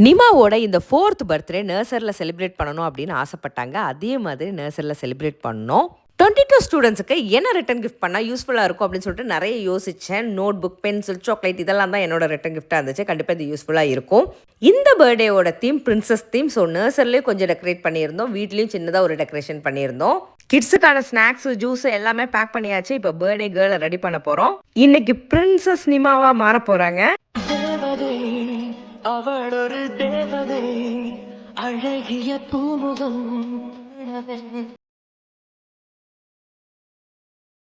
நிமாவோட இந்த 4th birthday நர்சரியில் celebrate பண்ணணும் அப்படின்னு ஆசைப்பட்டாங்க. அதே மாதிரி நர்சரியில் செலிப்ரேட் பண்ணோம். 22 ஸ்டூடெண்ட்ஸுக்கு என்ன ரிட்டன் கிஃப்ட் பண்ணால் யூஸ்ஃபுல்லாக இருக்கும் அப்படின்னு சொல்லிட்டு நிறைய யோசித்தேன். நோட் புக், பென்சில், சாக்லேட் இதெல்லாம் தான் என்னோட ரிட்டன் கிஃப்ட்டாக இருந்துச்சு. கண்டிப்பாக இது யூஸ்ஃபுல்லாக இருக்கும். இந்த பர்த்டேவோட தீம் பிரின்சஸ் தீம். ஸோ நர்சரிலேயே கொஞ்சம் டெக்கரேட் பண்ணியிருந்தோம், வீட்லேயும் சின்னதாக ஒரு டெக்கரேஷன் பண்ணியிருந்தோம். கிட்ஸுக்கான ஸ்நாக்ஸ், ஜூஸ் எல்லாமே பேக் பண்ணியாச்சு. இப்போ பர்த்டே கேர்ளை ரெடி பண்ண போகிறோம். இன்னைக்கு பிரின்சஸ் நிமாவா மாற போகிறாங்க. அவள் ஒரு தேவதை, அழகிய பூமுகம்.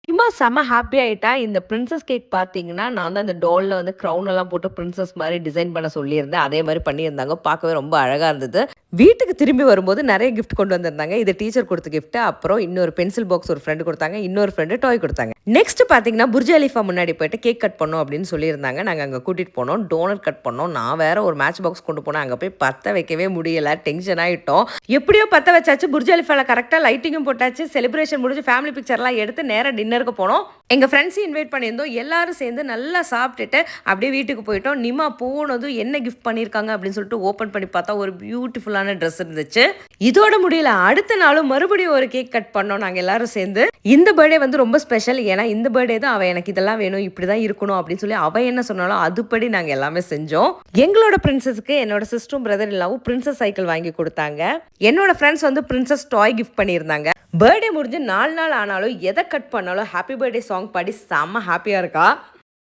நிமா செம்ம ஹாப்பி ஆயிட்டா. இந்த பிரின்சஸ் கேக் பார்த்தீங்கன்னா, நான் தான் இந்த டால்ல வந்து க்ரவுன் எல்லாம் போட்டு பிரின்சஸ் மாதிரி டிசைன் பண்ண சொல்லியிருந்தேன். அதே மாதிரி பண்ணியிருந்தாங்க. பார்க்கவே ரொம்ப அழகா இருந்தது. வீட்டுக்கு திரும்பி வரும்போது நிறைய கிஃப்ட் கொண்டு வந்திருந்தாங்க. இது டீச்சர் கொடுத்த கிஃப்ட். அப்புறம் இன்னொரு பென்சில் பாக்ஸ் ஒரு ஃப்ரெண்டு கொடுத்தாங்க, இன்னொரு ஃப்ரெண்டு டாய் கொடுத்தாங்க. நெக்ஸ்ட் பார்த்தீங்கன்னா புர்ஜ் அலிஃபா முன்னாடி போயிட்டு கேக் கட் பண்ணோம் அப்படின்னு சொல்லியிருந்தாங்க. நாங்கள் அங்கே கூட்டிட்டு போனோம், டோனட் கட் பண்ணோம். நான் வேற ஒரு மேட்ச் பாக்ஸ் கொண்டு போனேன். அங்கே போய் பற்ற வைக்கவே முடியல, டென்ஷன் ஆகிட்டோம். எப்படியோ பற்ற வச்சாச்சு. புர்ஜ் அலிஃபால கரெக்டாக லைட்டிங்கும் போட்டாச்சு. செலிப்ரேஷன் முடிஞ்சு ஃபேமிலி பிக்சர்லாம் எடுத்து நேராக டின்னருக்கு போனோம். எங்கள் ஃப்ரெண்ட்ஸையும் இன்வைட் பண்ணியிருந்தோம். எல்லாரும் சேர்ந்து நல்லா சாப்பிட்டுட்டு அப்படியே வீட்டுக்கு போயிட்டோம். நிமா போனதும் என்ன கிஃப்ட் பண்ணியிருக்காங்க அப்படின்னு சொல்லிட்டு ஓப்பன் பண்ணி பார்த்தா ஒரு பியூட்டிஃபுல்லான ட்ரெஸ் இருந்துச்சு. இதோட முடியல, அடுத்த நாளும் மறுபடியும் ஒரு கேக் கட் பண்ணோம் நாங்கள் எல்லாரும் சேர்ந்து. இந்த பர்த்டே வந்து ரொம்ப ஸ்பெஷல். ஏன்னா இந்த பர்த்டே தான் அவள் எனக்கு இதெல்லாம் வேணும், இப்படிதான் இருக்கணும் அப்படின்னு சொல்லி அவள் என்ன சொன்னாலும் அதுபடி நாங்கள் எல்லாமே செஞ்சோம். எங்களோட பிரின்சஸ்க்கு என்னோட சிஸ்டரும் பிரதர் இல்லாவும் பிரின்சஸ் சைக்கிள் வாங்கி கொடுத்தாங்க. என்னோட ஃப்ரெண்ட்ஸ் வந்து பிரின்சஸ் டாய் கிஃப்ட் பண்ணியிருந்தாங்க. பர்த்டே முடிஞ்சு 4 நாள் ஆனாலும் எதை கட் பண்ணாலும் ஹாப்பி பர்த்டே சாங் பாடி செம்ம ஹாப்பியாக இருக்கா.